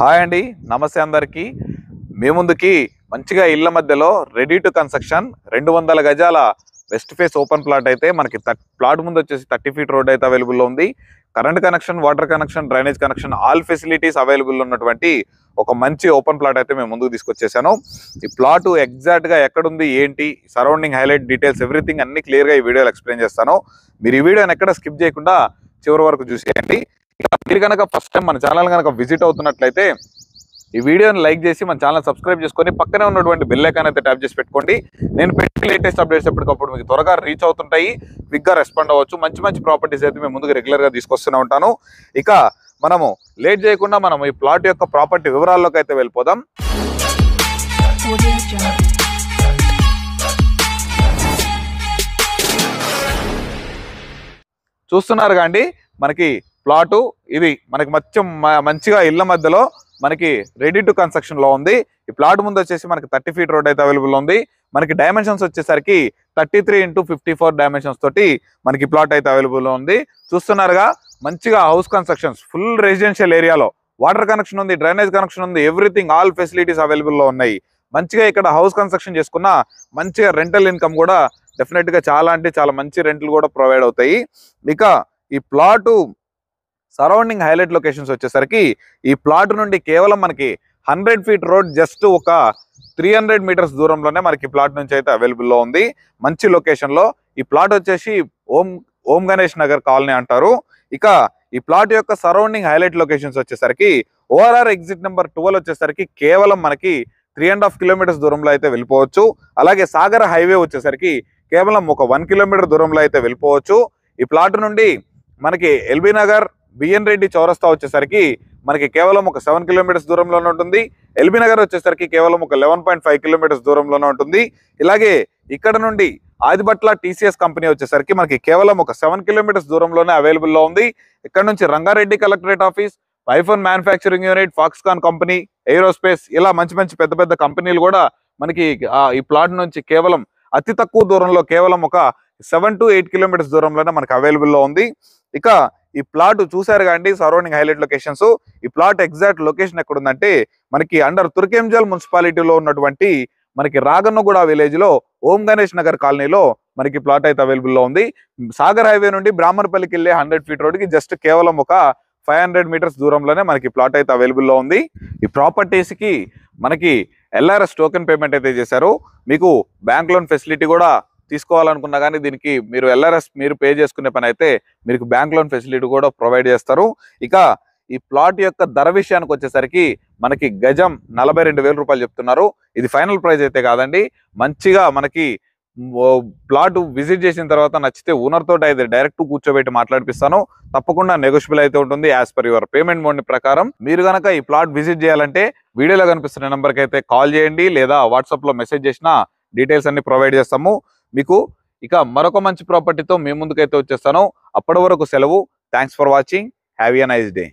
Hi అండి, నమస్తే అందరికీ. మీ ముందుకి మంచిగా ఇళ్ల మధ్యలో రెడీ టు కన్స్ట్రక్షన్ 200 గజాల వెస్ట్ ఫేస్ ఓపెన్ ప్లాట్ అయితే మనకి ప్లాట్ ముందు వచ్చేసి 30 ఫీట్ రోడ్ అయితే అవైలబుల్ ఉంది. Current connection, water connection, drainage connection, all facilities available ఉన్నటువంటి ఒక మంచి ఓపెన్ ప్లాట్ అయితే మేము ముందుకు తీసుకొచ్చేసాను. ఈ ప్లాట్ ఎగ్జాక్ట్ గా ఎక్కడుంది, ఏంటి, సరౌండింగ్ హైలైట్ డీటెయిల్స్ ఎవ్రీథింగ్ అన్ని క్లియర్ గా ఈ వీడియోలో ఎక్స్ప్లెయిన్ చేస్తాను. మీరు ఈ వీడియోని ఎక్కడ స్కిప్ చేయకుండా చివరి వరకు చూసేయండి. మీరు కనుక ఫస్ట్ టైం మన ఛానల్ కనుక విజిట్ అవుతున్నట్లయితే ఈ వీడియోని లైక్ చేసి మన ఛానల్ సబ్స్క్రైబ్ చేసుకొని పక్కనే ఉన్నటువంటి బెల్ ఐకాన్ అయితే ట్యాప్ చేసి పెట్టుకోండి. నేను పెట్టే లేటెస్ట్ అప్డేట్స్ ఎప్పటికప్పుడు మీకు త్వరగా రీచ్ అవుతుంటాయి, క్విక్గా రెస్పాండ్ అవ్వచ్చు. మంచి మంచి ప్రాపర్టీస్ అయితే మేము ముందుకు రెగ్యులర్గా తీసుకొస్తూనే ఉంటాను. ఇక మనము లేట్ చేయకుండా మనం ఈ ప్లాట్ యొక్క ప్రాపర్టీ వివరాల్లోకి అయితే వెళ్ళిపోదాం. చూస్తున్నారుగా అండి, మనకి ప్లాటు ఇది మనకి మంచిగా ఇళ్ల మధ్యలో మనకి రెడీ టు కన్స్ట్రక్షన్ లో ఉంది. ఈ ప్లాట్ ముందు వచ్చేసి మనకి 30 ఫీట్ రోడ్ అయితే అవైలబుల్ ఉంది. మనకి డైమెన్షన్స్ వచ్చేసరికి 33x54 డైమెన్షన్స్ తోటి మనకి ప్లాట్ అయితే అవైలబుల్ ఉంది. చూస్తున్నారుగా, మంచిగా హౌస్ కన్స్ట్రక్షన్స్, ఫుల్ రెసిడెన్షియల్ ఏరియాలో వాటర్ కనెక్షన్ ఉంది, డ్రైనేజ్ కనెక్షన్ ఉంది, ఎవ్రీథింగ్ ఆల్ ఫెసిలిటీస్ అవైలబుల్ లో ఉన్నాయి. మంచిగా ఇక్కడ హౌస్ కన్స్ట్రక్షన్ చేసుకున్న మంచిగా రెంటల్ ఇన్కమ్ కూడా డెఫినెట్ గా చాలా అంటే చాలా మంచి రెంట్లు కూడా ప్రొవైడ్ అవుతాయి. ఇక ఈ ప్లాటు సరౌండింగ్ హైలైట్ లొకేషన్స్ వచ్చేసరికి ఈ ప్లాట్ నుండి కేవలం మనకి 100 ఫీట్ రోడ్ జస్ట్ ఒక 300 మీటర్స్ దూరంలోనే మనకి ప్లాట్ నుంచి అయితే అవైలబుల్లో ఉంది. మంచి లొకేషన్ లో ఈ ప్లాట్ వచ్చేసి ఓం గణేష్ నగర్ కాలనీ అంటారు. ఇక ఈ ప్లాట్ యొక్క సరౌండింగ్ హైలైట్ లొకేషన్స్ వచ్చేసరికి ఓఆర్ఆర్ ఎగ్జిట్ నెంబర్ 12 వచ్చేసరికి కేవలం మనకి 3.5 కిలోమీటర్స్ దూరంలో అయితే వెళ్ళిపోవచ్చు. అలాగే సాగర్ హైవే వచ్చేసరికి కేవలం ఒక 1 కిలోమీటర్ దూరంలో అయితే వెళ్ళిపోవచ్చు. ఈ ప్లాట్ నుండి మనకి ఎల్బీ నగర్, బిఎన్ రెడ్డి చౌరస్తా వచ్చేసరికి మనకి కేవలం ఒక 7 కిలోమీటర్స్ దూరంలోనే ఉంటుంది. ఎల్బీ నగర్ వచ్చేసరికి కేవలం ఒక 11.5 కిలోమీటర్స్ దూరంలోనే ఉంటుంది. ఇలాగే ఇక్కడ నుండి ఆదిబట్ల టీసీఎస్ కంపెనీ వచ్చేసరికి మనకి కేవలం ఒక 7 కిలోమీటర్స్ దూరంలోనే అవైలబుల్ లో ఉంది. ఇక్కడ నుంచి Rangareddy collectorate office, iPhone manufacturing unit, Foxconn company, aerospace, ఇలా మంచి మంచి పెద్ద పెద్ద కంపెనీలు కూడా మనకి ఈ ప్లాట్ నుంచి కేవలం అతి తక్కువ దూరంలో కేవలం ఒక 7 to 8 కిలోమీటర్స్ దూరంలోనే మనకి అవైలబుల్ లో ఉంది. ఇక ఈ ప్లాట్ చూసారు కండి, సరౌండింగ్ హైలైట్ లొకేషన్స్. ఈ ప్లాట్ ఎగ్జాక్ట్ లొకేషన్ ఎక్కడ ఉందంటే మనకి అండర్ తుర్కెంజల్ మున్సిపాలిటీలో ఉన్నటువంటి మనకి రాగన్నగూడ విలేజ్ లో ఓం గణేష్ నగర్ కాలనీలో మనకి ప్లాట్ అయితే అవైలబుల్ లో ఉంది. సాగర్ హైవే నుండి బ్రాహ్మణపల్లికి వెళ్ళే 100 ఫీట్ రోడ్ కి జస్ట్ కేవలం ఒక 500 మీటర్స్ దూరంలోనే మనకి ప్లాట్ అయితే అవైలబుల్ లో ఉంది. ఈ ప్రాపర్టీస్ కి మనకి ఎల్ఆర్ఎస్ టోకెన్ పేమెంట్ అయితే చేశారు. మీకు బ్యాంక్ లోన్ ఫెసిలిటీ కూడా తీసుకోవాలనుకున్నా కానీ దీనికి మీరు ఎల్ఆర్ఎస్ మీరు పే చేసుకునే పని అయితే మీకు బ్యాంక్ లోన్ ఫెసిలిటీ కూడా ప్రొవైడ్ చేస్తారు. ఇక ఈ ప్లాట్ యొక్క ధర విషయానికి వచ్చేసరికి మనకి గజం 42,000 రూపాయలు చెప్తున్నారు. ఇది ఫైనల్ ప్రైస్ అయితే కాదండి. మంచిగా మనకి ప్లాట్ విజిట్ చేసిన తర్వాత నచ్చితే ఓనర్ తోటి అయితే డైరెక్ట్ కూర్చోబెట్టి మాట్లాడిపిస్తాను. తప్పకుండా నెగోషియబుల్ అయితే ఉంటుంది as per your payment mode ప్రకారం. మీరు కనుక ఈ ప్లాట్ విజిట్ చేయాలంటే వీడియోలో కనిపిస్తున్న నెంబర్కి అయితే కాల్ చేయండి, లేదా వాట్సాప్ లో మెసేజ్ చేసిన డీటెయిల్స్ అన్ని ప్రొవైడ్ చేస్తాము మీకు. ఇక మరొక మంచి ప్రాపర్టీతో మీ ముందుకైతే వచ్చేస్తాను. అప్పటి వరకు సెలవు. Thanks for watching. Have a nice day.